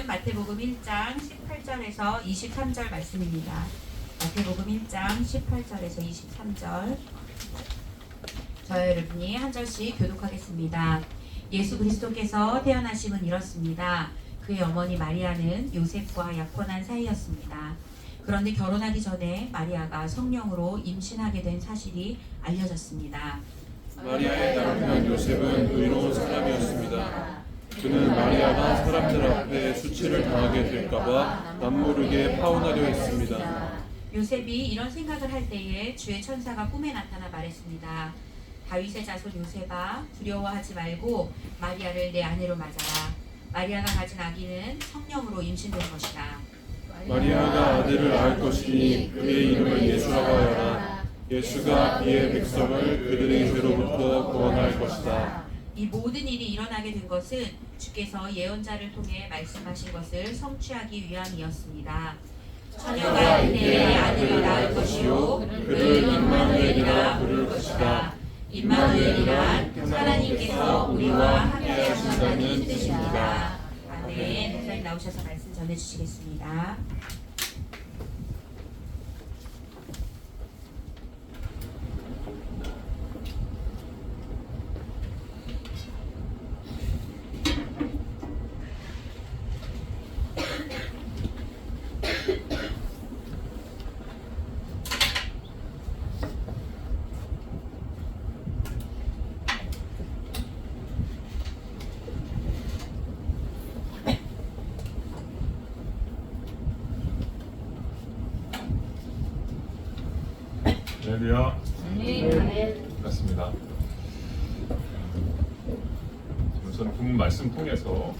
말씀은 마태복음 1장 18절에서 23절 말씀입니다. 마태복음 1장 18절에서 23절. 저희 여러분이 한 절씩 교독하겠습니다. 예수 그리스도께서 태어나심은 이렇습니다. 그의 어머니 마리아는 요셉과 약혼한 사이였습니다. 그런데 결혼하기 전에 마리아가 성령으로 임신하게 된 사실이 알려졌습니다. 마리아의 남편 요셉은 의로운 사람이었습니다. 그는 마리아가 사람들 앞에 수치를 당하게 될까봐 남모르게 파혼하려 했습니다. 요셉이 이런 생각을 할 때에 주의 천사가 꿈에 나타나 말했습니다. 다윗의 자손 요셉아, 두려워하지 말고 마리아를 내 아내로 맞아라. 마리아가 가진 아기는 성령으로 임신된 것이다. 마리아가 아들을 낳을 것이니 그의 이름을 예수라고 하여라. 예수가 그의 백성을 그들의 죄로부터 구원할 것이다. 이 모든 일이 일어나게 된 것은 주께서 예언자를 통해 말씀하신 것을 성취하기 위함이었습니다. 처녀가 이때에 아들을 낳을 것이요 그를 임마누엘이라 부를 것이다. 임마누엘이란 하나님께서 우리와 함께 하신다는 뜻입니다. 아멘. 목사님 나오셔서 말씀 전해주시겠습니다. 할렐루야. 반갑습니다. 우선 본문 말씀 통해서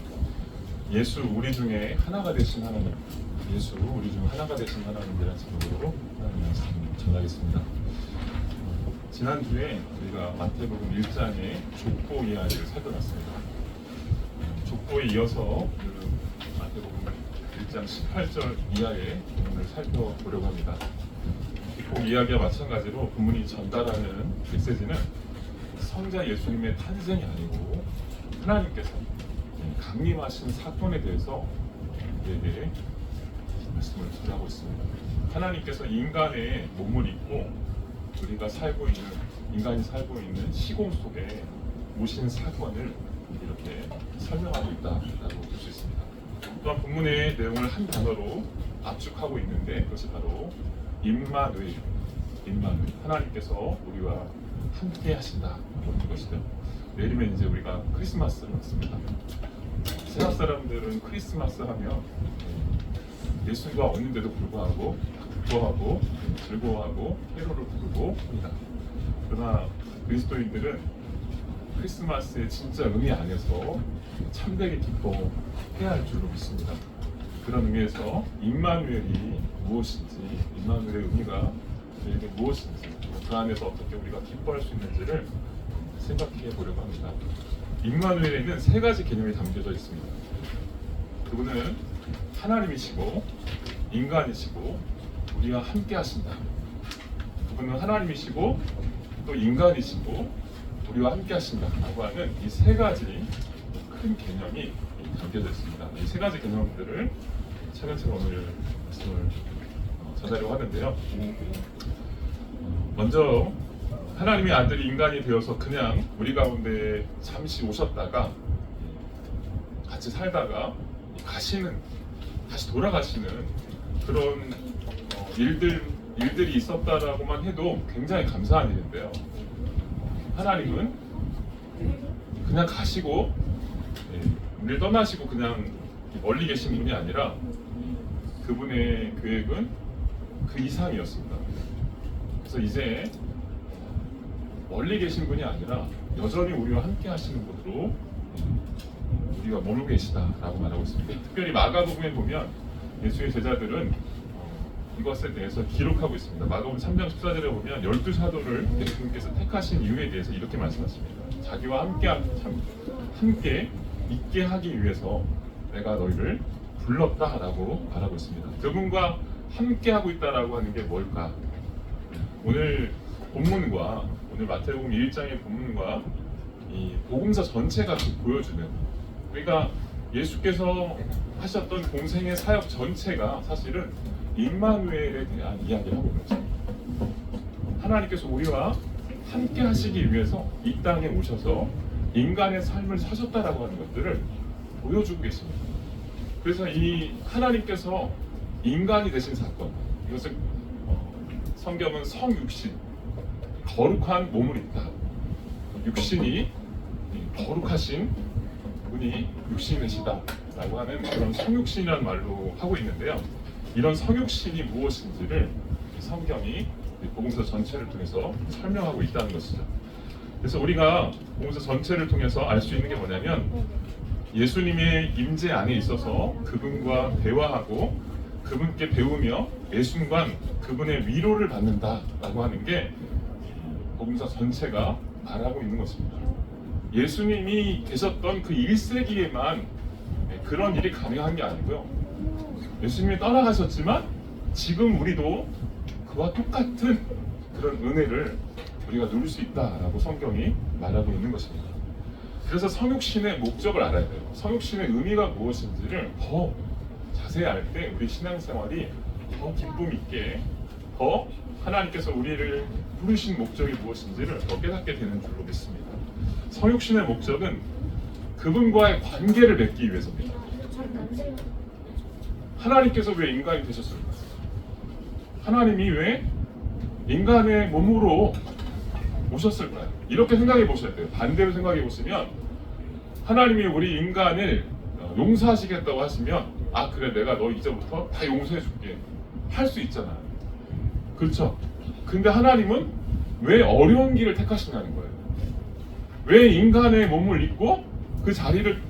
예수 우리 중에 하나가 되신 하나님, 예수 우리 중 하나가 되신 하나님이라는 제목으로 하나님 말씀 전하겠습니다. 지난주에 우리가 마태복음 1장의 족보 이야기를 살펴봤습니다. 족보에 이어서 마태복음 1장 18절 이하의 본문을 살펴보려고 합니다. 이 이야기와 마찬가지로 본문이 전달하는 메시지는 성자 예수님의 탄생이 아니고 하나님께서 강림하신 사건에 대해서 우리에게 말씀을 전하고 있습니다. 하나님께서 인간의 몸을 입고 우리가 살고 있는, 인간이 살고 있는 시공 속에 오신 사건을 이렇게 설명하고 있다라고 볼 수 있습니다. 또한 본문의 내용을 한 단어로 압축하고 있는데 그것이 바로 임마누엘, 하나님께서 우리와 함께 하신다 그런 것이죠. 내일이면 이제 우리가 크리스마스를 맞습니다. 세상 사람들은 크리스마스 하면 예수가 없는데도 불구하고 기뻐하고 즐거워하고 캐롤을 부르고 합니다. 그러나 그리스도인들은 크리스마스의 진짜 의미 안에서 참되게 기뻐해야 할 줄로 믿습니다. 그런 의미에서 임마누엘이 무엇인지, 임마누엘의 의미가 우리에게 무엇인지, 그 안에서 어떻게 우리가 기뻐할 수 있는지를 생각해 보려고 합니다. 임마누엘에는 세 가지 개념이 담겨져 있습니다. 그분은 하나님이시고 인간이시고 우리와 함께 하신다. 그분은 하나님이시고 또 인간이시고 우리와 함께 하신다 라고 하는 이 세 가지 큰 개념이 담겨져 있습니다. 이 세 가지 개념들을 차근차근 오늘 말씀을 전하려고 하는데요. 먼저 하나님의 아들이 인간이 되어서 그냥 우리 가운데 잠시 오셨다가 같이 살다가 다시 돌아가시는 그런 일들이 있었다라고만 해도 굉장히 감사한 일인데요. 하나님은 그냥 가시고 우리를 떠나시고 그냥 멀리 계신 분이 아니라 그분의 계획은 그 이상이었습니다. 그래서 이제 멀리 계신 분이 아니라 여전히 우리와 함께 하시는 분으로 우리가 머물고 계시다라고 말하고 있습니다. 특별히 마가복음에 보면 예수의 제자들은 이것에 대해서 기록하고 있습니다. 마가복음 3장 14절에 보면 12사도를 예수님께서 택하신 이유에 대해서 이렇게 말씀하십니다. 자기와 함께 있게 하기 위해서 내가 너희를 불렀다라고 말하고 있습니다. 그분과 함께 하고 있다라고 하는 게 뭘까? 오늘 본문과 오늘 마태복음 1장의 본문과 이 복음서 전체가 보여주는, 우리가 예수께서 하셨던 공생의 사역 전체가 사실은 임마누엘에 대한 이야기를 하고 있는 것입니다. 하나님께서 우리와 함께 하시기 위해서 이 땅에 오셔서 인간의 삶을 사셨다라고 하는 것들을 보여주고 계십니다. 그래서 이 하나님께서 인간이 되신 사건, 이것을 성경은 성육신, 거룩한 몸을 입다. 육신이 거룩하신 분이 육신이 되시다라고 하는 그런 성육신이라는 말로 하고 있는데요. 이런 성육신이 무엇인지를 성경이 복음서 전체를 통해서 설명하고 있다는 것이죠. 그래서 우리가 복음서 전체를 통해서 알 수 있는 게 뭐냐면 예수님의 임재 안에 있어서 그분과 대화하고 그분께 배우며 매 순간 그분의 위로를 받는다라고 하는 게 복음서 전체가 말하고 있는 것입니다. 예수님이 계셨던 그 1세기에만 그런 일이 가능한 게 아니고요. 예수님이 떠나가셨지만 지금 우리도 그와 똑같은 그런 은혜를 우리가 누릴 수 있다라고 성경이 말하고 있는 것입니다. 그래서 성육신의 목적을 알아야 돼요. 성육신의 의미가 무엇인지를 더 자세히 알 때 우리 신앙생활이 더 기쁨 있게, 더 하나님께서 우리를 부르신 목적이 무엇인지를 더 깨닫게 되는 줄로 믿습니다. 성육신의 목적은 그분과의 관계를 맺기 위해서입니다. 하나님께서 왜 인간이 되셨을까? 하나님이 왜 인간의 몸으로 오셨을까요? 이렇게 생각해 보셔야 돼요. 반대로 생각해 보시면 하나님이 우리 인간을 용서하시겠다고 하시면 아 그래 내가 너 이제부터 다 용서해 줄게 할 수 있잖아요. 그렇죠? 근데 하나님은 왜 어려운 길을 택하시냐는 거예요. 왜 인간의 몸을 입고 그 자리를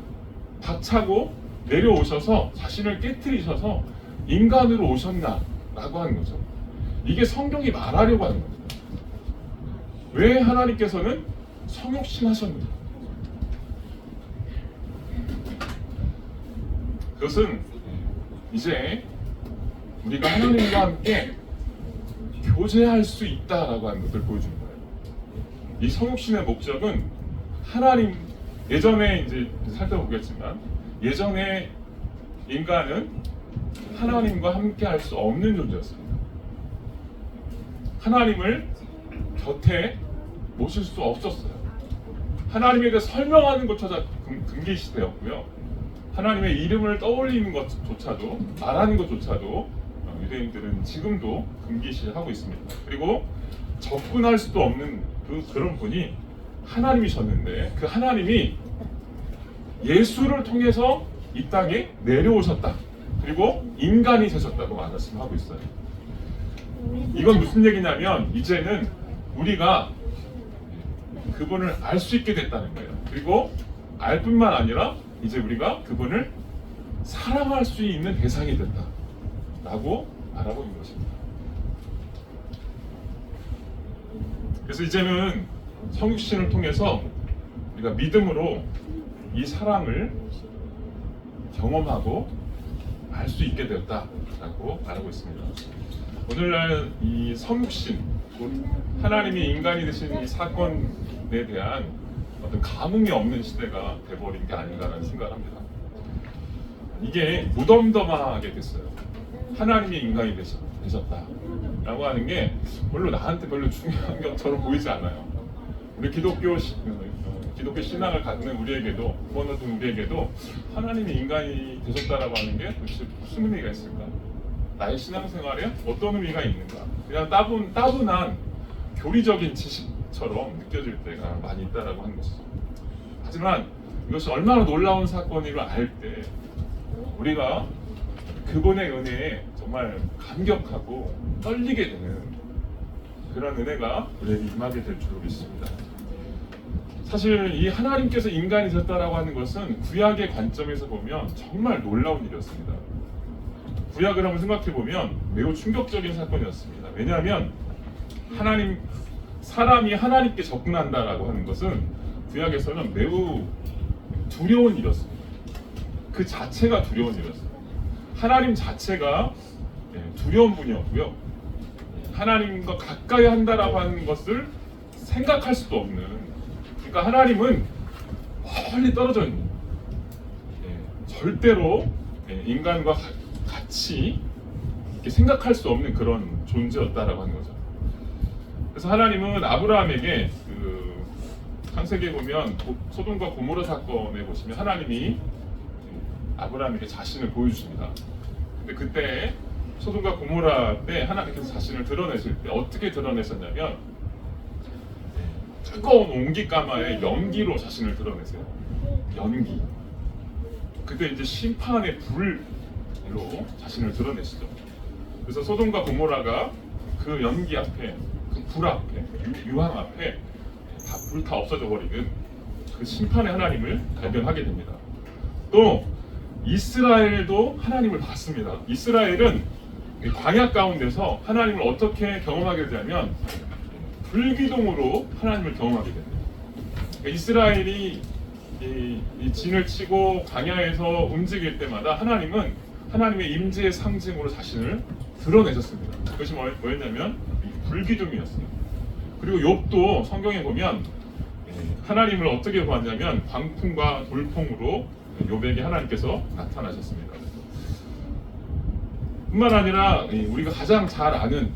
박차고 내려오셔서 자신을 깨트리셔서 인간으로 오셨나라고 하는 거죠. 이게 성경이 말하려고 하는 겁니다. 왜 하나님께서는 성육신 하셨는가? 그것은 이제 우리가 하나님과 함께 교제할 수 있다라고 하는 것을 보여주는 거예요. 이 성육신의 목적은 하나님, 예전에 이제 살펴보겠지만 예전에 인간은 하나님과 함께 할 수 없는 존재였습니다. 하나님을 곁에 모실 수 없었어요. 하나님에 대해 설명하는 것조차 금기 시대였고요. 하나님의 이름을 떠올리는 것조차도, 말하는 것조차도 유대인들은 지금도 금기시하고 있습니다. 그리고 접근할 수도 없는 그런 분이 하나님이셨는데 그 하나님이 예수를 통해서 이 땅에 내려오셨다. 그리고 인간이 되셨다고 말씀하고 있어요. 이건 무슨 얘기냐면 이제는 우리가 그분을 알 수 있게 됐다는 거예요. 그리고 알 뿐만 아니라 이제 우리가 그분을 사랑할 수 있는 대상이 됐다라고 말하고 있는 것입니다. 그래서 이제는 성육신을 통해서 우리가 믿음으로 이 사랑을 경험하고 알 수 있게 되었다라고 말하고 있습니다. 오늘날 이 성육신, 하나님이 인간이 되신 이 사건에 대한 어떤 감흥이 없는 시대가 돼버린 게 아닌가라는 생각을 합니다. 이게 무덤덤하게 됐어요. 하나님이 인간이 되셨다라고 하는 게 별로 나한테 별로 중요한 것처럼 보이지 않아요. 우리 기독교 신앙을 갖는 우리에게도, 구원 얻은 우리에게도 하나님이 인간이 되셨다라고 하는 게 도대체 무슨 의미가 있을까? 나의 신앙생활에 어떤 의미가 있는가? 그냥 따분한 교리적인 지식처럼 느껴질 때가 많이 있다라고 하는 것이죠. 하지만 이것이 얼마나 놀라운 사건임을 알 때 우리가 그분의 은혜에 정말 감격하고 떨리게 되는 그런 은혜가 우리에게 임하게 될 줄로 믿습니다. 사실 이 하나님께서 인간이 되셨다라고 하는 것은 구약의 관점에서 보면 정말 놀라운 일이었습니다. 구약을 한번 생각해 보면 매우 충격적인 사건이었습니다. 왜냐하면 사람이 하나님께 접근한다라고 하는 것은 구약에서는 매우 두려운 일이었습니다. 그 자체가 두려운 일이었습니다. 하나님 자체가 두려운 분이었고요. 하나님과 가까이 한다라고 하는 것을 생각할 수도 없는, 그러니까 하나님은 멀리 떨어져 있는, 절대로 인간과 같이 이렇게 생각할 수 없는 그런 존재였다라고 하는 거죠. 그래서 하나님은 아브라함에게 그 창세기에 보면 소돔과 고모라 사건에 보시면 하나님이 아브라함에게 자신을 보여주십니다. 근데 그때 소돔과 고모라 때 하나님께서 자신을 드러내실 때 어떻게 드러내셨냐면 뜨거운 온기가마의 연기로 자신을 드러내세요. 연기. 그때 이제 심판의 불로 자신을 드러내시죠. 그래서 소돔과 고모라가 그 연기 앞에, 그 불 앞에, 유황 앞에 다 불타 없어져 버리는 그 심판의 하나님을 발견하게 됩니다. 또 이스라엘도 하나님을 봤습니다. 이스라엘은 광야 가운데서 하나님을 어떻게 경험하게 되냐면 불기둥으로 하나님을 경험하게 됩니다. 그러니까 이스라엘이 이 진을 치고 광야에서 움직일 때마다 하나님은 하나님의 임재의 상징으로 자신을 드러내셨습니다. 그것이 뭐였냐면 불기둥이었어요. 그리고 욥도 성경에 보면 하나님을 어떻게 보았냐면 광풍과 돌풍으로 욥에게 하나님께서 나타나셨습니다. 뿐만 아니라 우리가 가장 잘 아는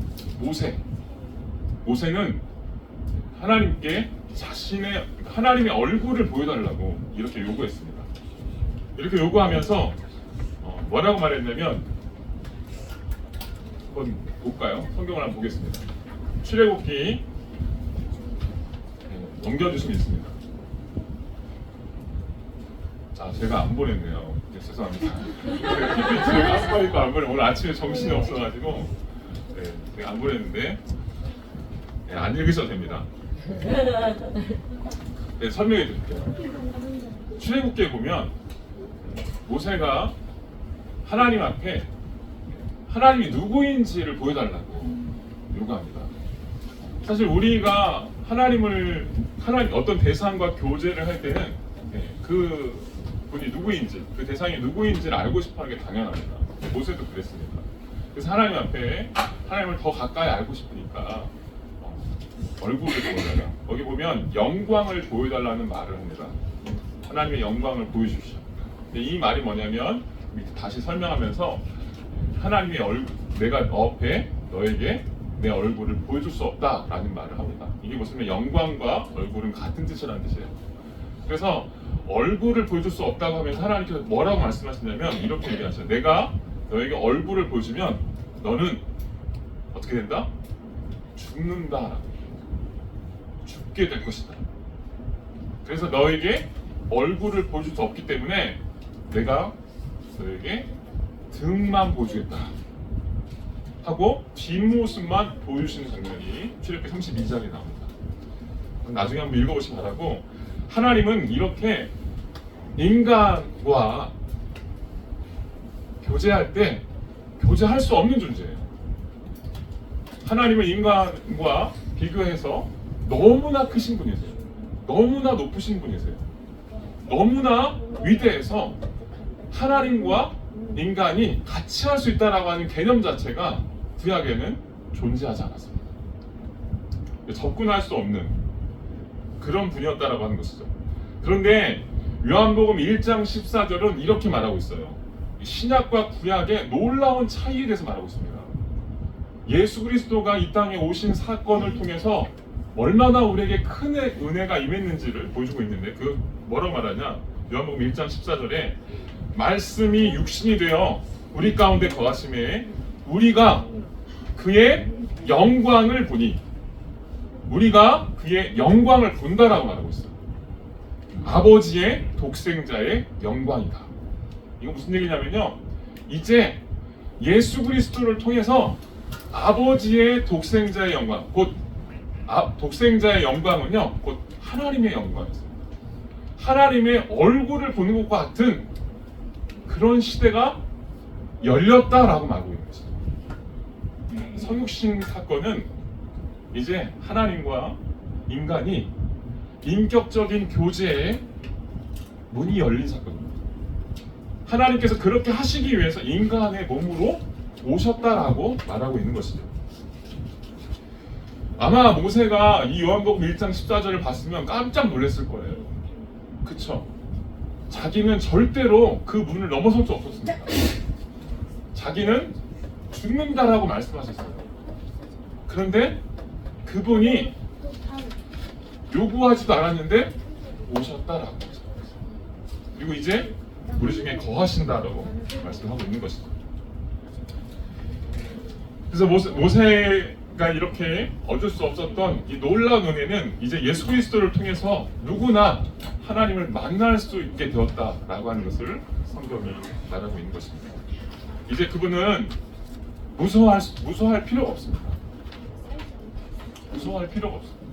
모세는 하나님께 하나님의 얼굴을 보여달라고 이렇게 요구했습니다. 이렇게 요구하면서 뭐라고 말했냐면 한번 볼까요? 성경을 한번 보겠습니다. 출애굽기 넘겨주시면 있습니다. 제가 안 보냈네요. 죄송합니다. 제가 아스파이거 안 보내. 오늘 아침에 정신이 없어가지고 제가 안 보냈는데 안 읽으셔도 됩니다. 설명해 드릴게요. 출애굽기에 보면 모세가 하나님 앞에 하나님이 누구인지를 보여달라고 요구합니다. 사실 우리가 하나님 어떤 대상과 교제를 할 때는 그 분이 누구인지, 그 대상이 누구인지를 알고 싶어하는 게 당연합니다. 모세도 그랬습니다. 그래서 하나님 앞에 하나님을 더 가까이 알고 싶으니까 얼굴을 보여달라. 거기 보면 영광을 보여달라는 말을 합니다. 하나님의 영광을 보여주십시오. 근데 이 말이 뭐냐면 다시 설명하면서 하나님의 내가 앞에 너에게 내 얼굴을 보여줄 수 없다라는 말을 합니다. 이게 무슨 영광과 얼굴은 같은 뜻이라는 뜻이에요. 그래서 얼굴을 보여줄 수 없다고 하면서 하나님께서 뭐라고 말씀하시냐면 이렇게 얘기하셔요. 내가 너에게 얼굴을 보여주면 너는 어떻게 된다? 죽는다. 죽게 될 것이다. 그래서 너에게 얼굴을 보여줄 수 없기 때문에 내가 너에게 등만 보여주겠다 하고 뒷모습만 보여주시는 장면이 출애굽기 32장에 나옵니다. 나중에 한번 읽어보시기 바라고, 하나님은 이렇게 인간과 교제할 때 교제할 수 없는 존재예요. 하나님은 인간과 비교해서 너무나 크신 분이세요. 너무나 높으신 분이세요. 너무나 위대해서 하나님과 인간이 같이 할 수 있다라고 하는 개념 자체가 구약에는 존재하지 않았습니다. 접근할 수 없는 그런 분이었다라고 하는 것이죠. 그런데 요한복음 1장 14절은 이렇게 말하고 있어요. 신약과 구약의 놀라운 차이에 대해서 말하고 있습니다. 예수 그리스도가 이 땅에 오신 사건을 통해서 얼마나 우리에게 큰 은혜가 임했는지를 보여주고 있는데, 그 뭐라고 말하냐? 요한복음 1장 14절에 말씀이 육신이 되어 우리 가운데 거하심에 우리가 그의 영광을 보니, 우리가 그의 영광을 본다라고 말하고 있어요. 아버지의 독생자의 영광이다. 이거 무슨 얘기냐면요, 이제 예수 그리스도를 통해서 아버지의 독생자의 영광, 곧 독생자의 영광은요, 곧 하나님의 영광이었어요. 하나님의 얼굴을 보는 것과 같은 그런 시대가 열렸다라고 말하고 있는 것이죠. 성육신 사건은 이제 하나님과 인간이 인격적인 교제의 문이 열린 사건입니다. 하나님께서 그렇게 하시기 위해서 인간의 몸으로 오셨다라고 말하고 있는 것이죠. 아마 모세가 이 요한복음 1장 14절을 봤으면 깜짝 놀랐을 거예요. 그쵸? 자기는 절대로 그 문을 넘어설 수 없었습니다. 자기는 죽는다라고 말씀하셨어요. 그런데 그분이 요구하지도 않았는데 오셨다라고 말씀하셨어요. 그리고 이제 우리 중에 거하신다라고 말씀하고 있는 것이죠. 그래서 모세가 이렇게 얻을 수 없었던 이 놀라운 은혜는 이제 예수 그리스도를 통해서 누구나 하나님을 만날 수 있게 되었다라고 하는 것을 성경이 말하고 있는 것입니다. 이제 그분은 무서워할 필요가 없습니다. 무서워할 필요가 없습니다.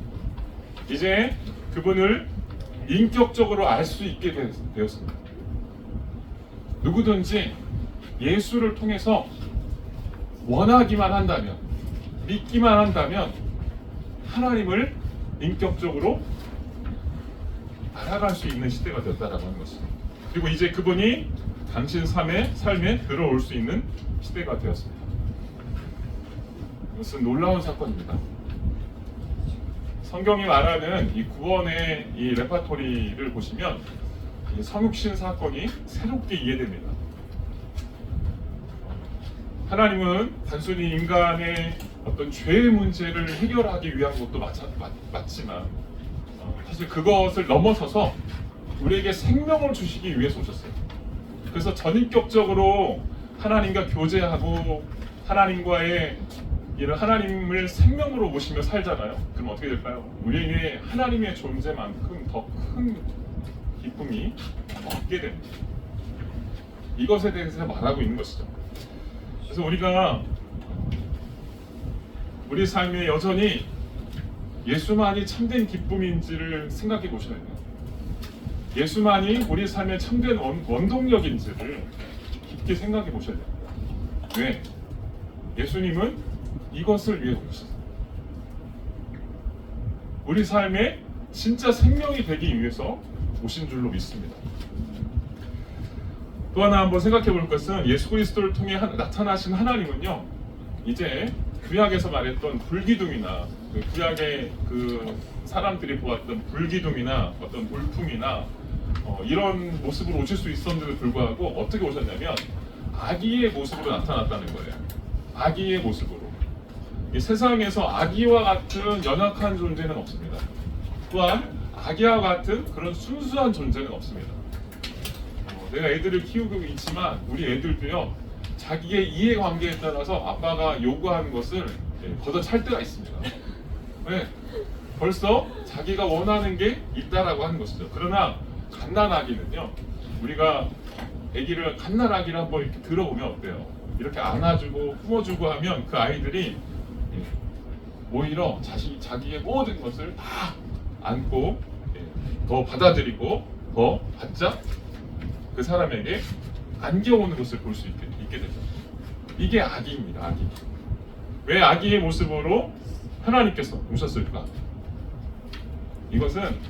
이제 그분을 인격적으로 알 수 있게 되었습니다. 누구든지 예수를 통해서 원하기만 한다면, 믿기만 한다면 하나님을 인격적으로 알아갈 수 있는 시대가 되었다라고 하는 것입니다. 그리고 이제 그분이 당신 삶에 들어올 수 있는 시대가 되었습니다. 이것은 놀라운 사건입니다. 성경이 말하는 이 구원의 이 레파토리를 보시면 이 성육신 사건이 새롭게 이해됩니다. 하나님은 단순히 인간의 어떤 죄의 문제를 해결하기 위한 것도 맞지만 사실 그것을 넘어서서 우리에게 생명을 주시기 위해서 오셨어요. 그래서 전인격적으로 하나님과 교제하고 하나님과의 이런 하나님을 생명으로 모시며 살잖아요. 그럼 어떻게 될까요? 우리에게 하나님의 존재만큼 더 큰 기쁨이 얻게 됩니다. 이것에 대해서 말하고 있는 것이죠. 그래서 우리가 우리 삶에 여전히 예수만이 참된 기쁨인지를 생각해 보셔야 돼요. 예수만이 우리 삶의 참된 원동력인지를 깊게 생각해 보셔야 돼요. 왜? 예수님은 이것을 위해 오셨어요. 우리 삶에 진짜 생명이 되기 위해서 오신 줄로 믿습니다. 또 하나 한번 생각해 볼 것은 예수 그리스도를 통해 나타나신 하나님은요, 이제 구약에서 말했던 불기둥이나 구약의 그 사람들이 보았던 불기둥이나 어떤 물품이나 이런 모습으로 오실 수 있었는데도 불구하고 어떻게 오셨냐면 아기의 모습으로 나타났다는 거예요. 아기의 모습으로. 이 세상에서 아기와 같은 연약한 존재는 없습니다. 또한 아기와 같은 그런 순수한 존재는 없습니다. 내가 애들을 키우고 있지만 우리 애들도요, 자기의 이해관계에 따라서 아빠가 요구하는 것을 걷어찰 때가 있습니다. 왜? 벌써 자기가 원하는 게 있다라고 하는 것이죠. 그러나 갓난아기는요, 우리가 아기를 갓난아기를 한번 이렇게 들어보면 어때요? 이렇게 안아주고 품어주고 하면 그 아이들이 오히려 자기의 모든 것을 다 안고 더 받아들이고 더 바짝 그 사람에게 안겨오는 것을 볼 수 있게 되죠. 이게 아기입니다. 아기. 왜 아기의 모습으로 하나님께서 오셨을까? 이것은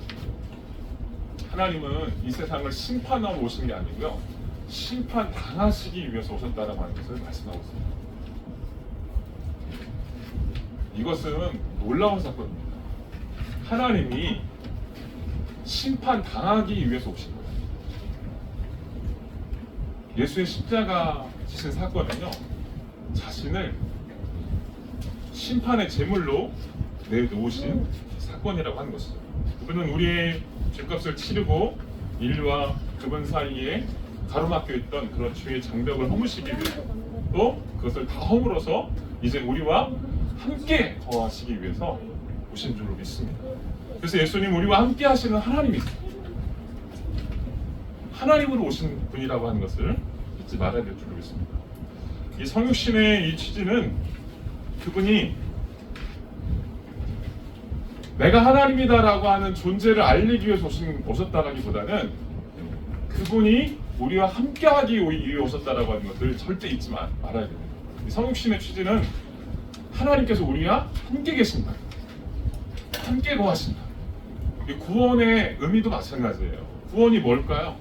하나님은 이 세상을 심판하러 오신 게 아니고요, 심판 당하시기 위해서 오셨다라고 하는 것을 말씀하고 있습니다. 이것은 놀라운 사건입니다. 하나님이 심판 당하기 위해서 오신 거예요. 예수의 십자가 지신 사건은요, 자신을 심판의 제물로 내놓으신 사건이라고 하는 것이죠. 그분은 우리의 죄값을 치르고 인류와 그분 사이에 가로막혀 있던 그런 죄의 장벽을 허무시기 위해서, 또 그것을 다 허물어서 이제 우리와 함께 거하시기 위해서 오신 줄로 믿습니다. 그래서 예수님 우리와 함께 하시는 하나님이세요. 하나님으로 오신 분이라고 하는 것을 잊지 말아야 될 줄로 믿습니다. 이 성육신의 이 취지는 그분이 내가 하나님이다라고 하는 존재를 알리기 위해서 오셨다라기보다는 그분이 우리와 함께하기 위해 오셨다라고 하는 것을 절대 잊지 말아야 됩니다. 이 성육신의 취지는 하나님께서 우리와 함께 계신다, 함께 거하신다. 이 구원의 의미도 마찬가지예요. 구원이 뭘까요?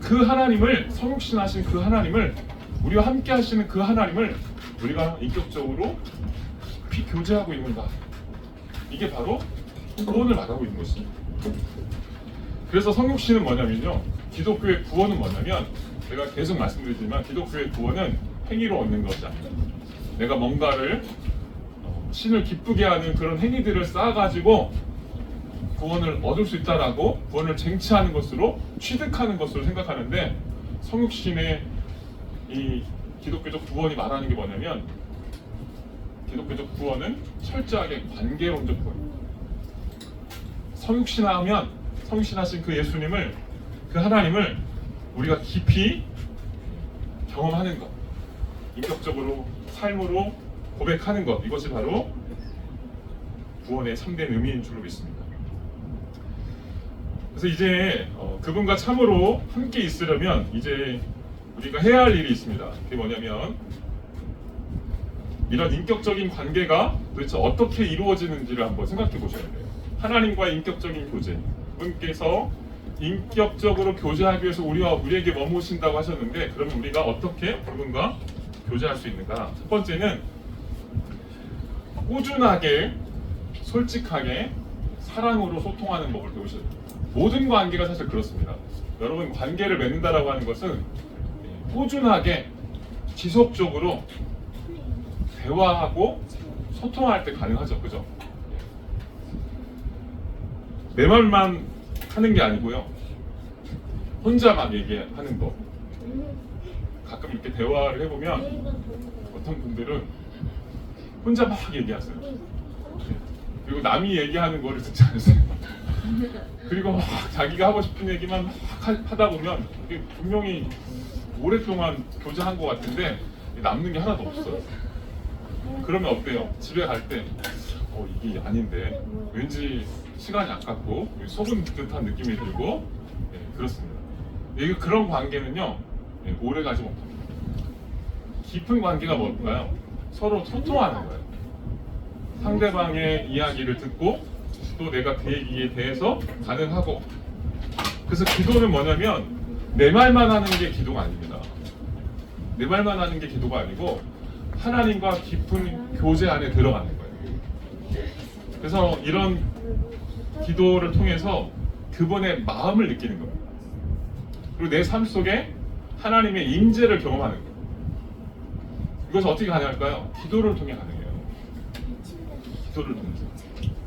그 하나님을, 성육신하신 그 하나님을, 우리와 함께 하시는 그 하나님을 우리가 인격적으로 깊이 교제하고 있는가, 이게 바로 구원을 말하고 있는 것입니다. 그래서 성육신은 뭐냐면요, 기독교의 구원은 뭐냐면, 제가 계속 말씀드리지만 기독교의 구원은 행위로 얻는 것이 아닙니다. 내가 뭔가를 신을 기쁘게 하는 그런 행위들을 쌓아가지고 구원을 얻을 수 있다라고 구원을 쟁취하는 것으로 취득하는 것으로 생각하는데, 성육신의 이 기독교적 구원이 말하는 게 뭐냐면, 기독교적 구원은 철저하게 관계론적 구원입니다. 성육신하신 그 예수님을, 그 하나님을 우리가 깊이 경험하는 것, 인격적으로 삶으로 고백하는 것, 이것이 바로 구원의 참된 의미인 줄로 믿습니다. 그래서 이제 그분과 참으로 함께 있으려면 이제 우리가 해야 할 일이 있습니다. 그게 뭐냐면, 이런 인격적인 관계가 도대체 어떻게 이루어지는지를 한번 생각해 보셔야 돼요. 하나님과의 인격적인 교제, 그분께서 인격적으로 교제하기 위해서 우리에게 머무신다고 하셨는데, 그러면 우리가 어떻게 그분과 교제할 수 있는가? 첫 번째는 꾸준하게 솔직하게 사랑으로 소통하는 법을 배우셔야 됩니다. 모든 관계가 사실 그렇습니다. 여러분, 관계를 맺는다라고 하는 것은 꾸준하게 지속적으로 대화하고 소통할 때 가능하죠. 그죠? 내 말만 하는 게 아니고요, 혼자 막 얘기하는 거. 가끔 이렇게 대화를 해보면 어떤 분들은 혼자 막 얘기하세요. 그리고 남이 얘기하는 거를 듣지 않으세요. 그리고 막 자기가 하고 싶은 얘기만 막 하다 보면 이게 분명히 오랫동안 교제한 것 같은데 남는 게 하나도 없어요. 그러면 어때요? 집에 갈 때 이게 아닌데 왠지 시간이 아깝고 속은 듯한 느낌이 들고, 그렇습니다. 이게 그런 관계는요, 오래 가지 못합니다. 깊은 관계가 뭘까요? 서로 소통하는 거예요. 상대방의 이야기를 듣고 또 내가 그 얘기에 대해서 반응하고. 그래서 기도는 뭐냐면 내 말만 하는 게 기도가 아닙니다. 내 말만 하는 게 기도가 아니고 하나님과 깊은 교제 안에 들어가는 거예요. 그래서 이런 기도를 통해서 그분의 마음을 느끼는 겁니다. 그리고 내 삶 속에 하나님의 임재를 경험하는 거예요. 이것은 어떻게 가능할까요? 기도를 통해 가능해요. 기도를 통해서.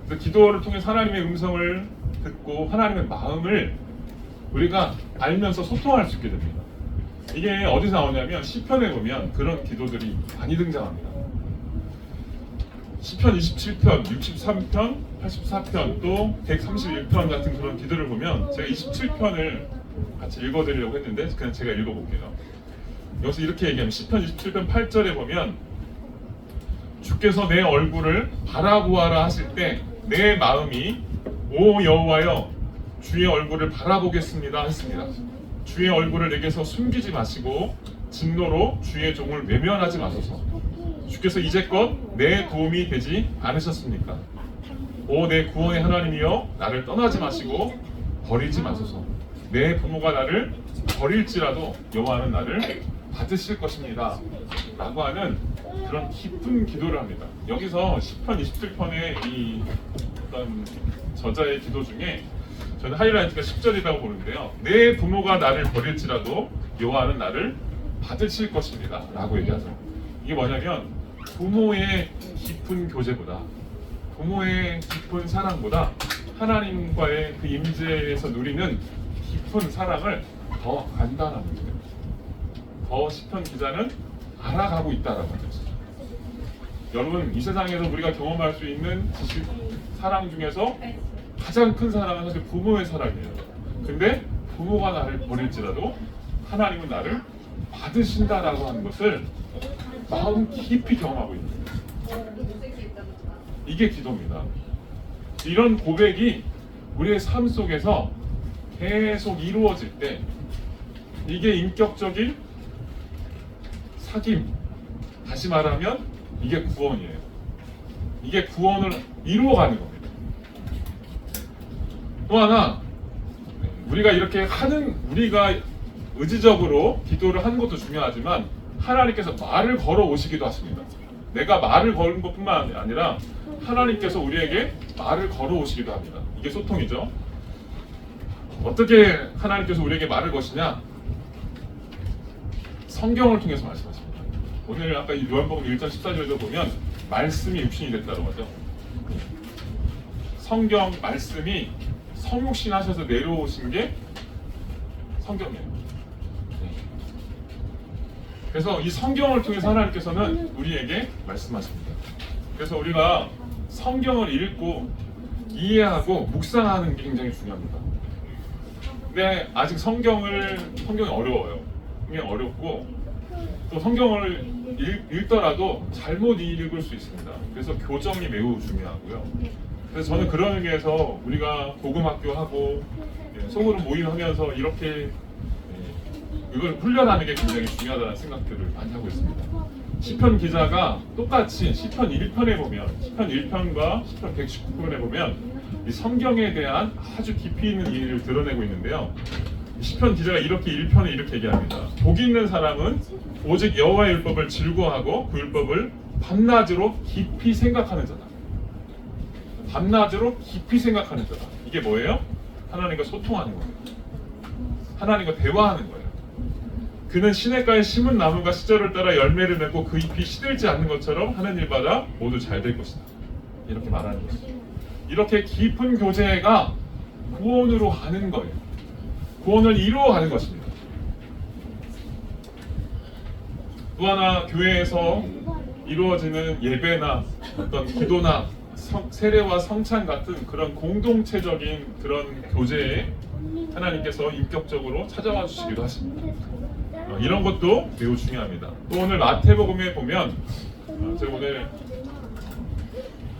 그래서 기도를 통해서 하나님의 음성을 듣고 하나님의 마음을 우리가 알면서 소통할 수 있게 됩니다. 이게 어디서 나오냐면 시편에 보면 그런 기도들이 많이 등장합니다. 시편 27편, 63편, 84편, 또 131편 같은 그런 기도를 보면, 제가 27편을 같이 읽어드리려고 했는데 그냥 제가 읽어볼게요. 여기서 이렇게 얘기하면, 시편 27편 8절에 보면, 주께서 내 얼굴을 바라보아라 하실 때 내 마음이 오 여호와여 주의 얼굴을 바라보겠습니다 했습니다. 주의 얼굴을 내게서 숨기지 마시고 진노로 주의 종을 외면하지 마소서. 주께서 이제껏 내 도움이 되지 않으셨습니까? 오 내 구원의 하나님이여 나를 떠나지 마시고 버리지 마소서. 내 부모가 나를 버릴지라도 여호와는 나를 받으실 것입니다 라고 하는 그런 깊은 기도를 합니다. 여기서 시편 27편의 이 어떤 저자의 기도 중에 저는 하이라이트가 10절이라고 보는데요, 내 부모가 나를 버릴지라도 여호와는 나를 받으실 것입니다 라고 얘기하죠. 이게 뭐냐면 부모의 깊은 교제보다, 부모의 깊은 사랑보다 하나님과의 그 임재에서 누리는 깊은 사랑을 더 안다는 거예요. 더 시편 기자는 알아가고 있다라고 하죠. 여러분, 이 세상에서 우리가 경험할 수 있는 지식, 사랑 중에서 가장 큰 사랑은 사실 부모의 사랑이에요. 근데 부모가 나를 버릴지라도 하나님은 나를 받으신다라고 하는 것을 마음 깊이 경험하고 있는 거예요. 이게 기도입니다. 이런 고백이 우리의 삶 속에서 계속 이루어질 때 이게 인격적인 사귐, 다시 말하면 이게 구원이에요. 이게 구원을 이루어가는 겁니다. 또 하나, 우리가 이렇게 우리가 의지적으로 기도를 하는 것도 중요하지만 하나님께서 말을 걸어 오시기도 하십니다. 내가 말을 거는 것뿐만 아니라 하나님께서 우리에게 말을 걸어 오시기도 합니다. 이게 소통이죠. 어떻게 하나님께서 우리에게 말을 거시냐? 성경을 통해서 말씀하십니다. 오늘 아까 이 요한복음 1장 14절에도 보면 말씀이 육신이 됐다고 하죠. 성경 말씀이 성육신 하셔서 내려오신 게 성경이에요. 그래서 이 성경을 통해서 하나님께서는 우리에게 말씀하십니다. 그래서 우리가 성경을 읽고 이해하고 묵상하는 게 굉장히 중요합니다. 근데 아직 성경이 어려워요. 굉장히 어렵고 또 성경을 읽더라도 잘못 읽을 수 있습니다. 그래서 교정이 매우 중요하고요. 그래서 저는 그런 의미에서 우리가 복음학교 하고 소그룹 모임하면서 이렇게 이걸 훈련하는 게 굉장히 중요하다는 생각들을 많이 하고 있습니다. 시편 기자가 똑같이 시편 1편에 보면 시편 1편과 시편 119편에 보면 이 성경에 대한 아주 깊이 있는 이해를 드러내고 있는데요. 시편 기자가 이렇게 1편에 이렇게 얘기합니다. 복 있는 사람은 오직 여호와의 율법을 즐거워하고 그 율법을 밤낮으로 깊이 생각하는 자다. 밤낮으로 깊이 생각하는 자다. 이게 뭐예요? 하나님과 소통하는 거예요. 하나님과 대화하는 거예요. 그는 시냇가에 심은 나무가 시절을 따라 열매를 맺고 그 잎이 시들지 않는 것처럼 하는 일마다 모두 잘 될 것이다. 이렇게 말하는 것이죠. 이렇게 깊은 교제가 구원으로 가는 거예요. 구원을 이루어가는 것입니다. 또 하나 교회에서 이루어지는 예배나 어떤 기도나 세례와 성찬 같은 그런 공동체적인 그런 교제에 하나님께서 인격적으로 찾아와 주시기도 하십니다. 이런 것도 매우 중요합니다. 또 오늘 마태복음에 보면 제가 오늘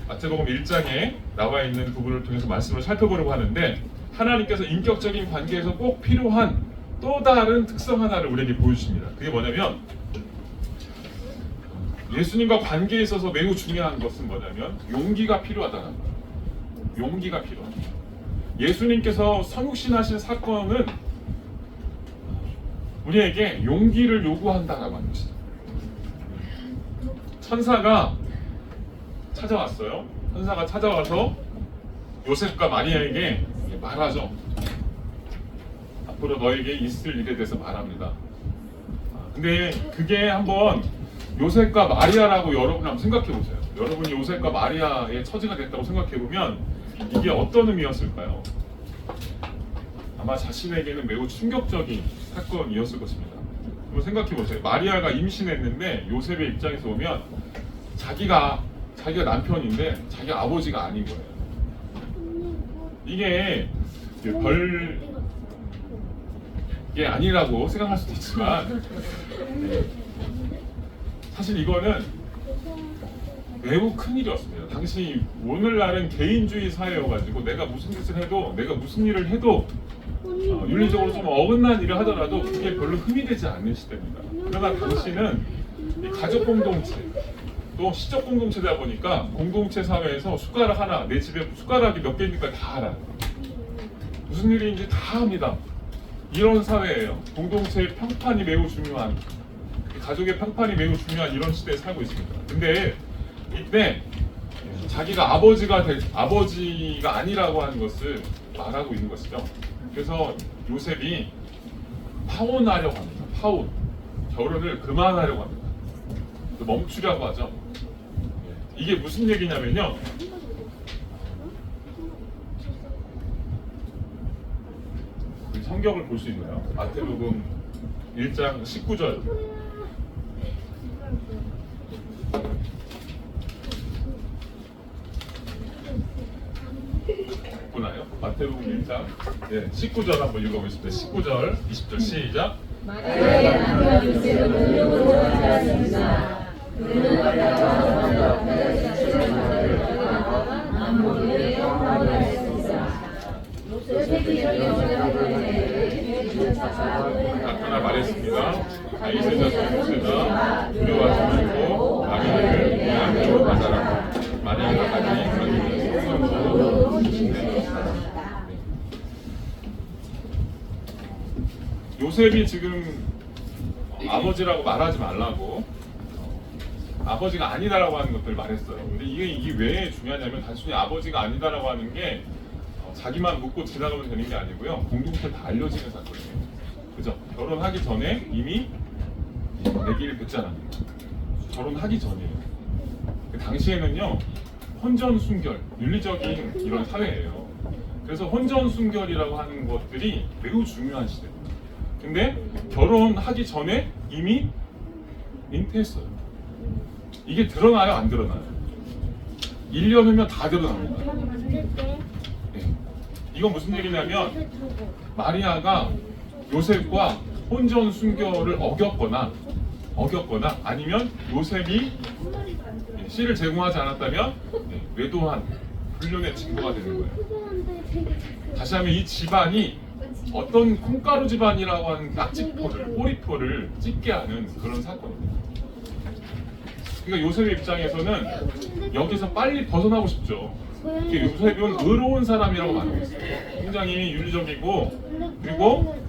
마태복음 1장에 나와 있는 부분을 통해서 말씀을 살펴보려고 하는데 하나님께서 인격적인 관계에서 꼭 필요한 또 다른 특성 하나를 우리에게 보여주십니다. 그게 뭐냐면 예수님과 관계에 있어서 매우 중요한 것은 뭐냐면 용기가 필요하다는 거예요. 용기가 필요합니다. 예수님께서 성육신하신 사건은 우리에게 용기를 요구한다라고 하는 것이죠. 천사가 찾아왔어요. 천사가 찾아와서 요셉과 마리아에게 말하죠. 앞으로 너에게 있을 일에 대해서 말합니다. 근데 그게 한번 요셉과 마리아라고 여러분 한번 생각해 보세요. 여러분이 요셉과 마리아의 처지가 됐다고 생각해 보면 이게 어떤 의미였을까요? 아마 자신에게는 매우 충격적인 사건이었을 것입니다. 한번 생각해 보세요. 마리아가 임신했는데 요셉의 입장에서 보면 자기가 남편인데 자기 아버지가 아닌 거예요. 이게 별게 아니라고 생각할 수도 있지만 사실 이거는 매우 큰 일이었습니다. 당시 오늘날은 개인주의 사회여가지고 내가 무슨 짓을 해도 내가 무슨 일을 해도 윤리적으로 좀 어긋난 일을 하더라도 그게 별로 흠이 되지 않는 시대입니다. 그러나 당시는 이 가족 공동체 또 시적 공동체다 보니까 공동체 사회에서 숟가락 하나 내 집에 숟가락이 몇 개니까 다 알아요. 무슨 일인지 다 합니다. 이런 사회예요. 공동체의 평판이 매우 중요한 가족의 평판이 매우 중요한 이런 시대에 살고 있습니다. 근데 이때 자기가 아버지가 아니라고 하는 것을 말하고 있는 것이죠. 그래서 요셉이 파혼하려고 합니다. 파혼. 결혼을 그만하려고 합니다. 멈추려고 하죠. 이게 무슨 얘기냐면요. 성경을 볼 수 있나요? 마태복음 1장 19절. 보나요? 마태복음 1장 19절 한번 읽어보겠습니다. 19절, 20절 시작. 마리아의 남편 요셉은 능력으로 자랐습니다. 그는 어려서 남모르게 영화하였습니다. 요셉이 하나 말했습니다. 이세자 소수가 두려워하시고 마리아를 위안으로 받아라. 마리아가 가진 요셉이 지금 아버지라고 말하지 말라고 아버지가 아니다라고 하는 것들을 말했어요. 근데 이게 왜 중요하냐면 단순히 아버지가 아니다라고 하는 게 자기만 묻고 지나가면 되는 게 아니고요. 공동체 다 알려지는 사건이에요. 그죠? 결혼하기 전에 이미 아기를 뵀잖아요. 결혼하기 전이에요. 그 당시에는요, 혼전순결, 윤리적인 이런 사회예요. 그래서 혼전순결이라고 하는 것들이 매우 중요한 시대입니다. 근데 결혼하기 전에 이미 잉태했어요. 이게 드러나요? 안 드러나요? 1년 후면 다 드러납니다. 네. 이건 무슨 얘기냐면 마리아가 요셉과 혼전순결을 어겼거나 아니면 요셉이 씨를 제공하지 않았다면 외도한 불륜의 증거가 되는 거예요. 다시 하면 이 집안이 어떤 콩가루 집안이라고 하는 낙지포를, 꼬리표를 찍게 하는 그런 사건입니다. 그러니까 요셉의 입장에서는 여기서 빨리 벗어나고 싶죠. 요셉은 의로운 사람이라고 말하고 있어요. 굉장히 윤리적이고 그리고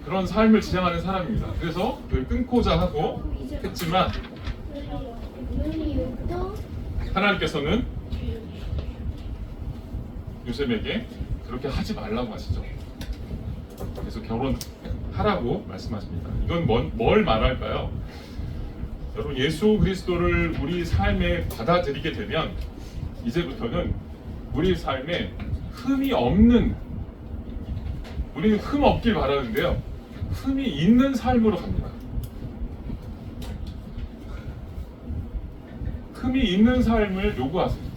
그런 삶을 지향하는 사람입니다. 그래서 그걸 끊고자 하고 했지만 하나님께서는 요셉에게 그렇게 하지 말라고 하시죠. 그래서 결혼하라고 말씀하십니다. 이건 뭘 말할까요? 여러분, 예수 그리스도를 우리 삶에 받아들이게 되면 이제부터는 우리 삶에 흠이 없는, 우리는 흠 없길 바라는데요, 흠이 있는 삶으로 갑니다. 흠이 있는 삶을 요구하세요.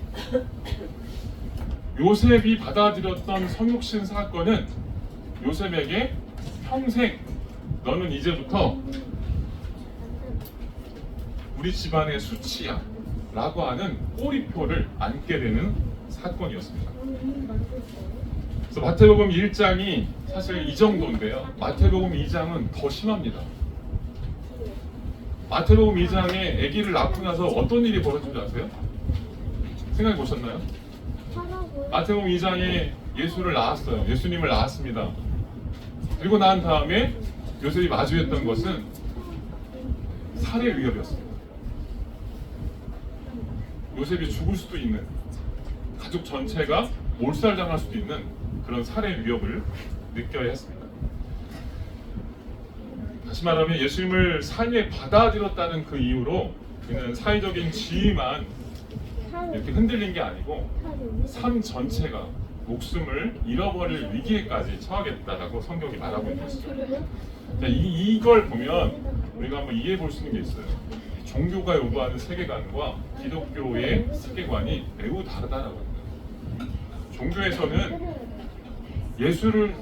요셉이 받아들였던 성육신 사건은 요셉에게 평생 너는 이제부터 우리 집안의 수치야 라고 하는 꼬리표를 안게 되는 사건이었습니다. 그래서 마태복음 1장이 사실 이 정도인데요, 마태복음 2장은 더 심합니다. 마태복음 2장에 아기를 낳고 나서 어떤 일이 벌어진 줄 아세요? 생각해 보셨나요? 마태복음 2장에 예수를 낳았어요. 예수님을 낳았습니다. 그리고 난 다음에 요셉이 마주했던 것은 살해 위협이었습니다. 요셉이 죽을 수도 있는, 가족 전체가 몰살당할 수도 있는 그런 살해 위협을 느껴야 했습니다. 다시 말하면 예수님을 삶에 받아들였다는 그 이유로 그는 사회적인 지위만 이렇게 흔들린 게 아니고 삶 전체가 목숨을 잃어버릴 위기에까지 처하겠다라고 성경이 말하고 있는 것이죠. 이걸 보면 우리가 한번 이해해 볼 수 있는 게 있어요. 종교가 요구하는 세계관과 기독교의 세계관이 매우 다르다라고 합니다. 종교에서는 예수를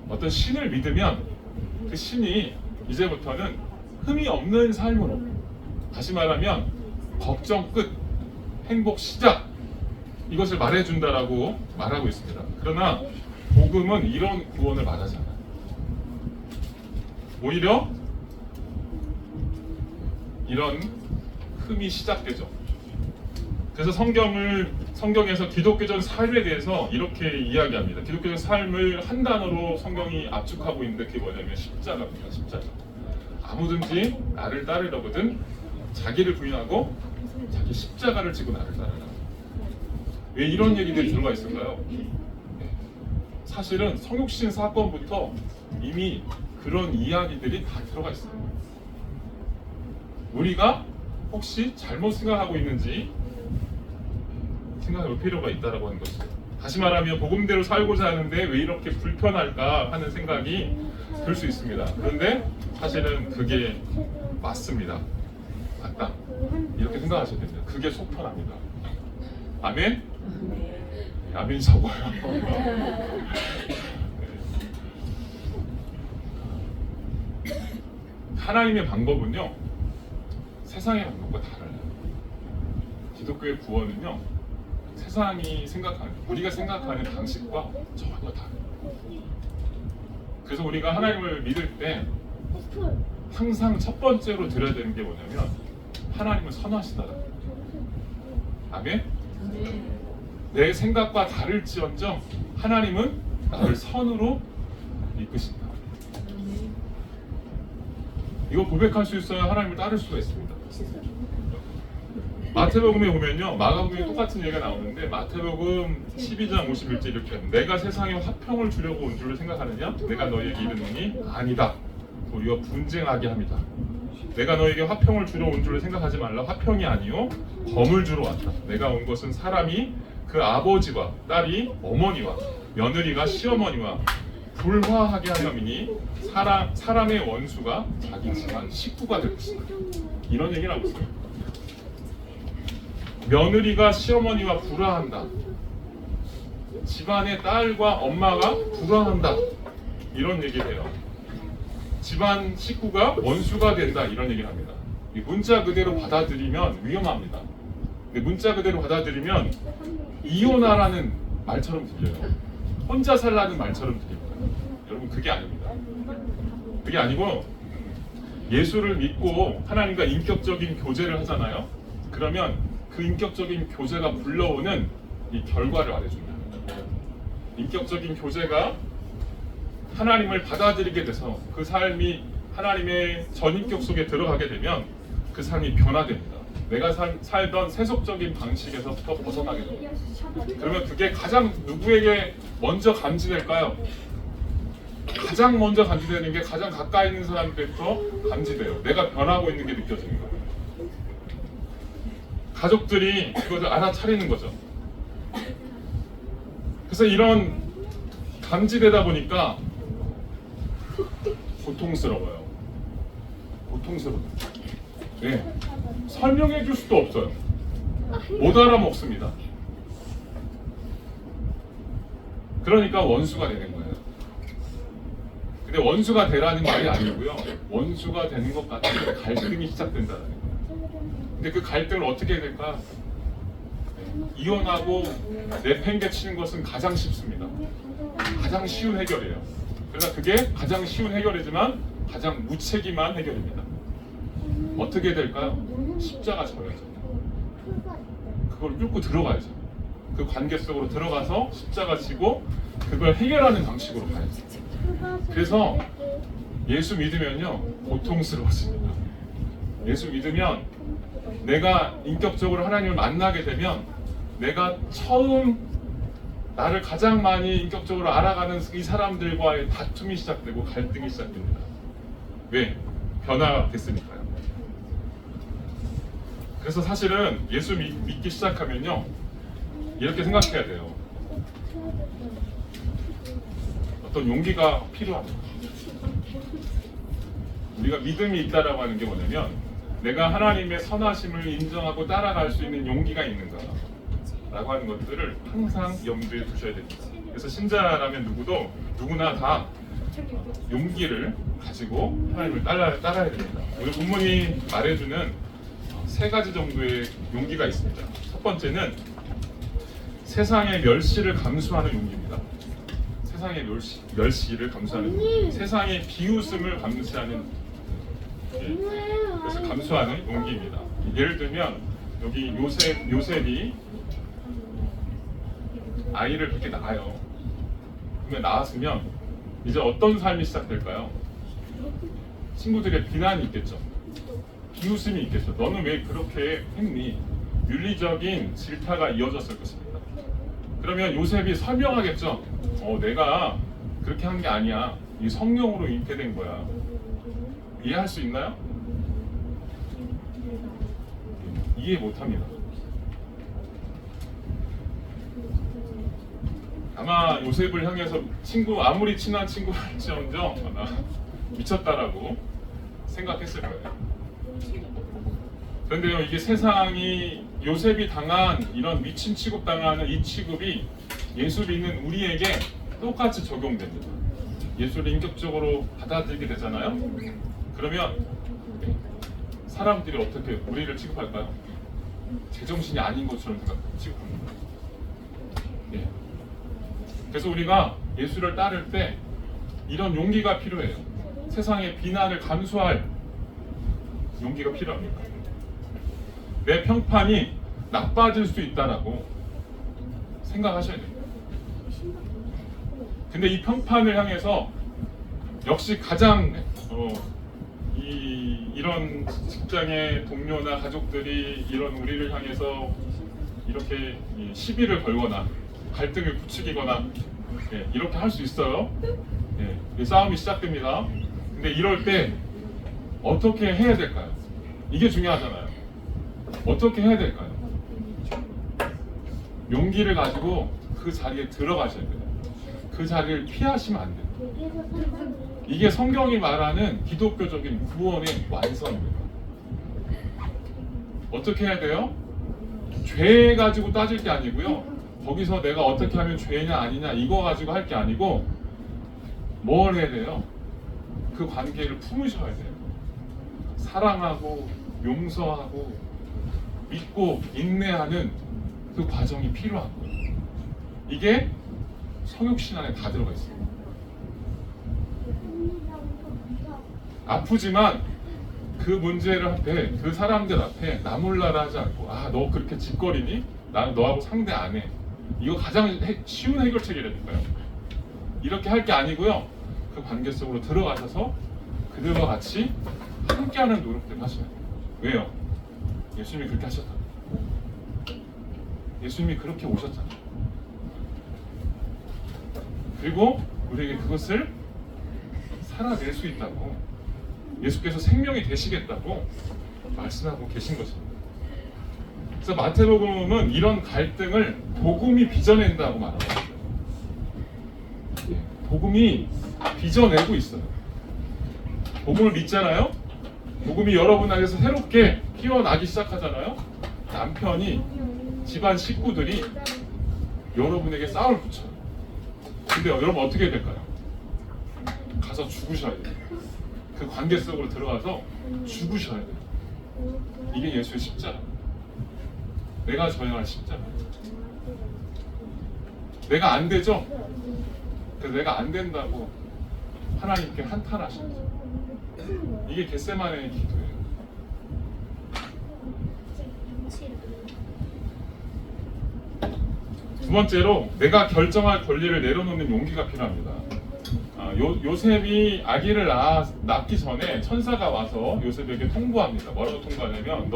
어떤 신을 믿으면 그 신이 이제부터는 흠이 없는 삶으로, 다시 말하면 걱정 끝, 행복 시작, 이것을 말해준다라고 말하고 있습니다. 그러나 복음은 이런 구원을 말하지 않아요. 오히려 이런 흠이 시작되죠. 그래서 성경에서 기독교적 삶에 대해서 이렇게 이야기합니다. 기독교적 삶을 한 단어로 성경이 압축하고 있는데 그게 뭐냐면 십자가입니다. 십자가. 아무든지 나를 따르려거든 자기를 부인하고 자기 십자가를 지고 나를 따르라. 왜 이런 얘기들이 들어가 있을까요? 사실은 성육신 사건부터 이미 그런 이야기들이 다 들어가 있어요. 우리가 혹시 잘못 생각하고 있는지 생각해 볼 필요가 있다고 하는 것이죠. 다시 말하면 복음대로 살고자 하는데 왜 이렇게 불편할까 하는 생각이 들 수 있습니다. 그런데 사실은 그게 맞습니다. 맞다. 이렇게 생각하셔야 됩니다. 그게 속 편합니다. 아멘? 아멘 적어요. 하나님의 방법은요, 세상의 방법과 달라요. 기독교의 구원은요, 세상이 생각하는, 우리가 생각하는 방식과 전혀 다르요. 그래서 우리가 하나님을 믿을 때 항상 첫 번째로 들어야 되는 게 뭐냐면 하나님을 선하시다라는 거예요. 아멘? 내 생각과 다를지언정 하나님은 나를 선으로 이끄신다. 이거 고백할 수 있어야 하나님을 따를 수가 있습니다. 마태복음에 보면요, 마가복음에 똑같은 얘기가 나오는데 마태복음 12장 51절 이렇게 합니다. 내가 세상에 화평을 주려고 온 줄로 생각하느냐? 내가 너희에게 이르노니 아니다. 도리어 분쟁하게 합니다. 내가 너에게 화평을 주러 온 줄로 생각하지 말라. 화평이 아니요 검을 주러 왔다. 내가 온 것은 사람이 그 아버지와 딸이 어머니와 며느리가 시어머니와 불화하게 하려니 사람의 원수가 자기 집안 식구가 될 것이다. 이런 얘기를 하고 있어요. 며느리가 시어머니와 불화한다. 집안의 딸과 엄마가 불화한다. 이런 얘기를 해요. 집안 식구가 원수가 된다. 이런 얘기를 합니다. 이 문자 그대로 받아들이면 위험합니다. 근데 문자 그대로 받아들이면 이혼하라는 말처럼 들려요. 혼자 살라는 말처럼 들립니다. 여러분 그게 아닙니다. 그게 아니고 예수를 믿고 하나님과 인격적인 교제를 하잖아요. 그러면 그 인격적인 교제가 불러오는 이 결과를 말해줍니다. 인격적인 교제가 하나님을 받아들이게 돼서 그 삶이 하나님의 전인격 속에 들어가게 되면 그 삶이 변화됩니다. 내가 살던 세속적인 방식에서부터 벗어나게 됩니다. 그러면 그게 가장 누구에게 먼저 감지될까요? 가장 먼저 감지되는 게 가장 가까이 있는 사람들부터 감지돼요. 내가 변하고 있는 게 느껴지는 거예요. 가족들이 그것을 알아차리는 거죠. 그래서 이런 감지되다 보니까 고통스러워요. 고통스러워요. 네. 설명해 줄 수도 없어요. 못 알아먹습니다. 그러니까 원수가 되는 거예요. 근데 원수가 되라는 말이 아니고요. 원수가 되는 것 같은 갈등이 시작된다는 거예요. 근데 그 갈등을 어떻게 해야 될까? 이혼하고 내팽개치는 것은 가장 쉽습니다. 가장 쉬운 해결이에요. 그러나 그게 가장 쉬운 해결이지만 가장 무책임한 해결입니다. 어떻게 될까요? 십자가 져야죠. 그걸 뚫고 들어가야죠. 그 관계 속으로 들어가서 십자가 지고 그걸 해결하는 방식으로 가야죠. 그래서 예수 믿으면요 고통스러워집니다. 예수 믿으면 내가 인격적으로 하나님을 만나게 되면 내가 처음 나를 가장 많이 인격적으로 알아가는 이 사람들과의 다툼이 시작되고 갈등이 시작됩니다. 왜? 변화됐으니까요. 그래서 사실은 예수 믿기 시작하면요 이렇게 생각해야 돼요. 어떤 용기가 필요합니다. 우리가 믿음이 있다라고 하는 게 뭐냐면 내가 하나님의 선하심을 인정하고 따라갈 수 있는 용기가 있는가 라고 하는 것들을 항상 염두에 두셔야 됩니다. 그래서 신자라면 누구나 다 용기를 가지고 하나님을 따라야 됩니다. 오늘 본문이 말해주는 세 가지 정도의 용기가 있습니다. 첫 번째는 세상의 멸시를 감수하는 용기입니다. 세상의 멸시를 감수하는 용기. 세상의 비웃음을 감수하는 그래서 감수하는 용기입니다. 예를 들면 여기 요셉이 아이를 그렇게 낳아요. 그러면 낳았으면 이제 어떤 삶이 시작될까요? 친구들의 비난이 있겠죠. 비웃음이 있겠죠. 너는 왜 그렇게 했니? 윤리적인 질타가 이어졌을 것입니다. 그러면 요셉이 설명하겠죠. 내가 그렇게 한 게 아니야. 이 성령으로 잉태된 거야. 이해할 수 있나요? 이해 못합니다. 아마 요셉을 향해서 아무리 친한 친구일지언정 아마 미쳤다라고 생각했을 거예요. 그런데요, 이게 세상이 요셉이 당한 이런 미친 취급당하는 이 취급이 예수 믿는 우리에게 똑같이 적용됩니다. 예수를 인격적으로 받아들이게 되잖아요. 그러면 사람들이 어떻게 우리를 취급할까요? 제정신이 아닌 것처럼 취급합니다. 예. 그래서 우리가 예수를 따를 때 이런 용기가 필요해요. 세상의 비난을 감수할 용기가 필요합니다. 내 평판이 나빠질 수 있다라고 생각하셔야 됩니다. 근데 이 평판을 향해서 역시 가장 이 이런 직장의 동료나 가족들이 이런 우리를 향해서 이렇게 시비를 걸거나 갈등을 부추기거나 이렇게 할 수 있어요. 이 싸움이 시작됩니다. 근데 이럴 때 어떻게 해야 될까요? 이게 중요하잖아요. 어떻게 해야 될까요? 용기를 가지고 그 자리에 들어가셔야 돼요. 그 자리를 피하시면 안 돼요. 이게 성경이 말하는 기독교적인 구원의 완성입니다. 어떻게 해야 돼요? 죄 가지고 따질 게 아니고요. 거기서 내가 어떻게 하면 죄냐 아니냐 이거 가지고 할 게 아니고 뭘 해야 돼요? 그 관계를 품으셔야 돼요. 사랑하고 용서하고 믿고 인내하는 그 과정이 필요한 거예요. 이게 성육신 안에 다 들어가 있어요. 아프지만 그 문제를 앞에 그 사람들 앞에 나 몰라라 하지 않고 너 그렇게 짓거리니? 나는 너하고 상대 안 해. 이거 가장 쉬운 해결책이라니까요. 이렇게 할 게 아니고요. 그 관계 속으로 들어가셔서 그들과 같이 함께하는 노력들을 하셔야 돼요. 왜요? 예수님이 그렇게 하셨다. 예수님이 그렇게 오셨잖아요. 그리고 우리에게 그것을 살아낼 수 있다고 예수께서 생명이 되시겠다고 말씀하고 계신 것입니다. 그래서 마태복음은 이런 갈등을 복음이 빚어낸다고 말합니다. 복음이 빚어내고 있어요. 복음을 믿잖아요. 복음이 여러분 안에서 새롭게 피어나기 시작하잖아요. 남편이 집안 식구들이 여러분에게 싸움을 붙여요. 근데 여러분 어떻게 해야 될까요? 가서 죽으셔야 돼요. 그 관계 속으로 들어가서 죽으셔야 돼요. 이게 예수의 십자가. 내가 져야 할 십자가. 내가 안 되죠? 그래서 내가 안 된다고 하나님께 한탄하신 거죠. 이게 겟세마네의 기도예요. 두 번째로 내가 결정할 권리를 내려놓는 용기가 필요합니다. 요셉이 아기를 낳기 전에 천사가 와서 요셉에게 통보합니다. 뭐라고 통보하냐면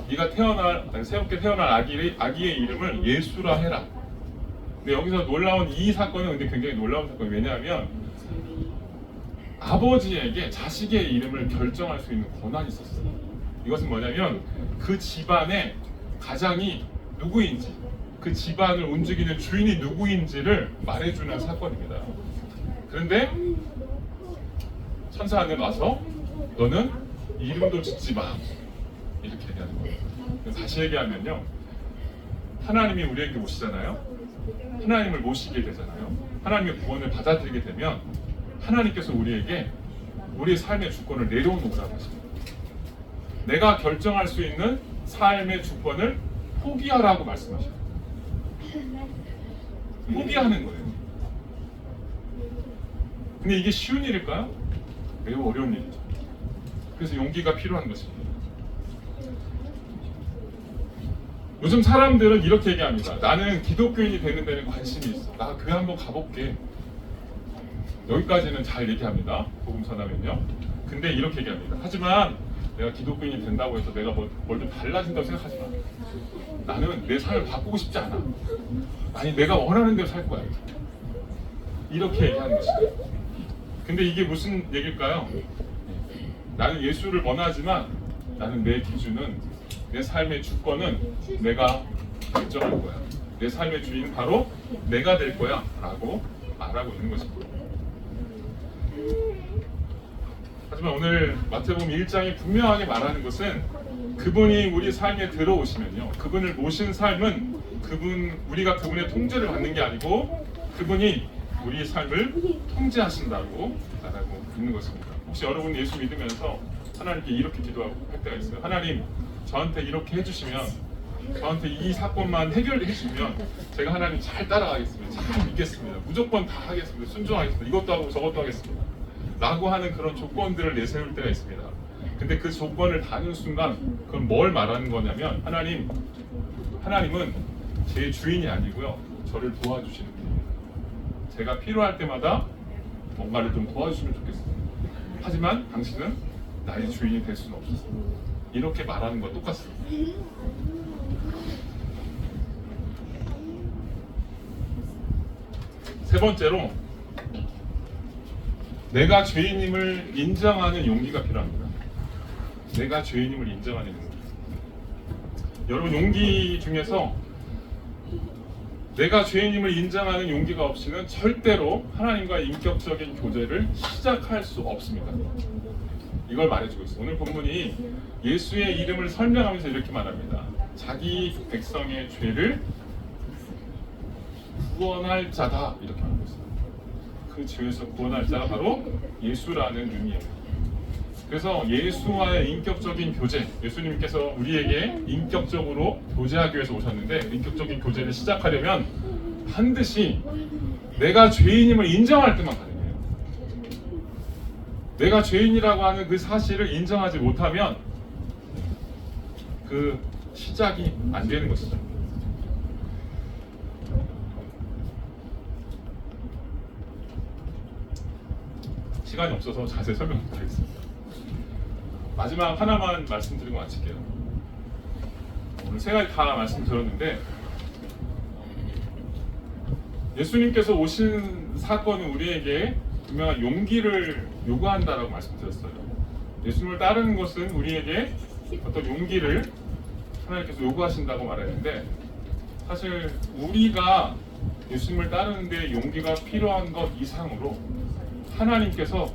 네가 새롭게 태어날 아기의 이름을 예수라 해라. 근데 여기서 놀라운 이 사건은 근데 굉장히 놀라운 사건이 왜냐하면 아버지에게 자식의 이름을 결정할 수 있는 권한이 있었어요. 이것은 뭐냐면 그 집안의 가장이 누구인지 그 집안을 움직이는 주인이 누구인지를 말해주는 사건입니다. 그런데 천사한테 와서 너는 이름도 짓지 마 이렇게 얘기하는 거예요. 다시 얘기하면요, 하나님이 우리에게 오시잖아요. 하나님을 모시게 되잖아요. 하나님의 구원을 받아들이게 되면 하나님께서 우리에게 우리의 삶의 주권을 내려놓으라고 하십니다. 내가 결정할 수 있는 삶의 주권을 포기하라고 말씀하십니다. 포기하는 거예요. 근데 이게 쉬운 일일까요? 매우 어려운 일이죠. 그래서 용기가 필요한 것입니다. 요즘 사람들은 이렇게 얘기합니다. 나는 기독교인이 되는 데는 관심이 있어. 나 교회 한번 가볼게. 여기까지는 잘 얘기합니다. 복음 전하면요. 근데 이렇게 얘기합니다. 하지만 내가 기독교인이 된다고 해서 내가 뭘 좀 달라진다고 생각하지 마. 나는 내 삶을 바꾸고 싶지 않아. 아니 내가 원하는 대로 살 거야. 이렇게 얘기하는 것이죠. 근데 이게 무슨 얘기일까요? 나는 예수를 원하지만 나는 내 기준은 내 삶의 주권은 내가 결정할 거야. 내 삶의 주인은 바로 내가 될 거야 라고 말하고 있는 것입니다. 하지만 오늘 마태복음 1장이 분명하게 말하는 것은 그분이 우리 삶에 들어오시면요, 그분을 모신 삶은 우리가 그분의 통제를 받는 게 아니고 그분이 우리의 삶을 통제하신다고 말하고 있는 것입니다. 혹시 여러분 예수 믿으면서 하나님께 이렇게 기도할 때가 있어요? 하나님, 저한테 이렇게 해주시면, 저한테 이 사건만 해결해 주시면 제가 하나님 잘 따라가겠습니다. 잘 믿겠습니다. 무조건 다 하겠습니다. 순종하겠습니다. 이것도 하고 저것도 하겠습니다. 라고 하는 그런 조건들을 내세울 때가 있습니다. 근데 그 조건을 다는 순간 그건 뭘 말하는 거냐면 하나님은 제 주인이 아니고요, 저를 도와주시는 분입니다. 제가 필요할 때마다 뭔가를 좀 도와주시면 좋겠습니다. 하지만 당신은 나의 주인이 될 수는 없어. 이렇게 말하는 거 똑같습니다. 세 번째로 내가 죄인임을 인정하는 용기가 필요합니다. 내가 죄인임을 인정하는 용기. 여러분, 용기 중에서 내가 죄인임을 인정하는 용기가 없이는 절대로 하나님과의 인격적인 교제를 시작할 수 없습니다. 이걸 말해주고 있어요. 오늘 본문이 예수의 이름을 설명하면서 이렇게 말합니다. 자기 백성의 죄를 구원할 자다, 이렇게 말하고 있어요. 그 죄에서 구원할 자가 바로 예수라는 의미예요. 그래서 예수와의 인격적인 교제, 예수님께서 우리에게 인격적으로 교제하기 위해서 오셨는데, 인격적인 교제를 시작하려면 반드시 내가 죄인임을 인정할 때만 가능해요. 내가 죄인이라고 하는 그 사실을 인정하지 못하면 그 시작이 안 되는 것이죠. 시간이 없어서 자세히 설명드리겠습니다. 마지막 하나만 말씀드리고 마칠게요. 오늘 세 가지 다 말씀드렸는데, 예수님께서 오신 사건은 우리에게 분명한 용기를 요구한다라고 말씀드렸어요. 예수님을 따르는 것은 우리에게 어떤 용기를 하나님께서 요구하신다고 말했는데, 사실 우리가 예수님을 따르는데 용기가 필요한 것 이상으로 하나님께서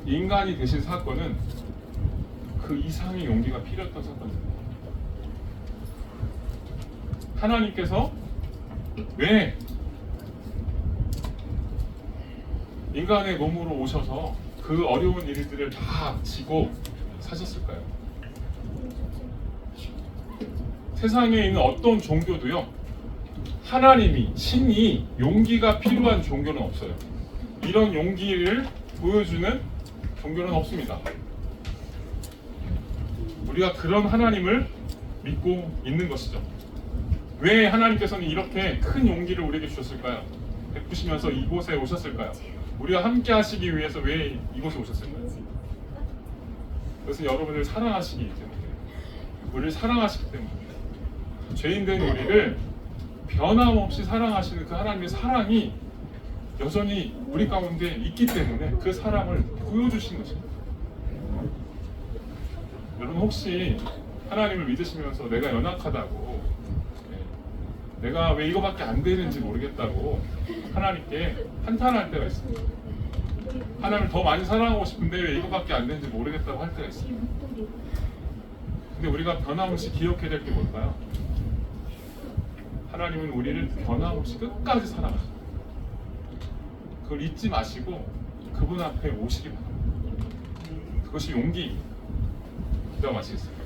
인간이 되신 사건은 그 이상의 용기가 필요했던 사건입니다. 하나님께서 왜 인간의 몸으로 오셔서 그 어려운 일들을 다 지고 사셨을까요? 세상에 있는 어떤 종교도요, 하나님이, 신이 용기가 필요한 종교는 없어요. 이런 용기를 보여주는 종교는 없습니다. 우리가 그런 하나님을 믿고 있는 것이죠. 왜 하나님께서는 이렇게 큰 용기를 우리에게 주셨을까요? 베푸시면서 이곳에 오셨을까요? 우리가 함께 하시기 위해서 왜 이곳에 오셨을까요? 그것은 여러분을 사랑하시기 때문에, 우리를 사랑하시기 때문입니다. 죄인된 우리를 변함없이 사랑하시는 그 하나님의 사랑이 여전히 우리 가운데 있기 때문에 그 사랑을 보여주신 것입니다. 여러분, 혹시 하나님을 믿으시면서 내가 연약하다고, 내가 왜 이거밖에 안 되는지 모르겠다고 하나님께 한탄할 때가 있습니다. 하나님을 더 많이 사랑하고 싶은데 왜 이거밖에 안 되는지 모르겠다고 할 때가 있습니다. 근데 우리가 변함없이 기억해야 될 게 뭘까요? 하나님은 우리를 변함없이 끝까지 사랑하십니다. 그걸 잊지 마시고 그분 앞에 오시기 바랍니다. 그것이 용기입니다. 기도하고 마치겠습니다.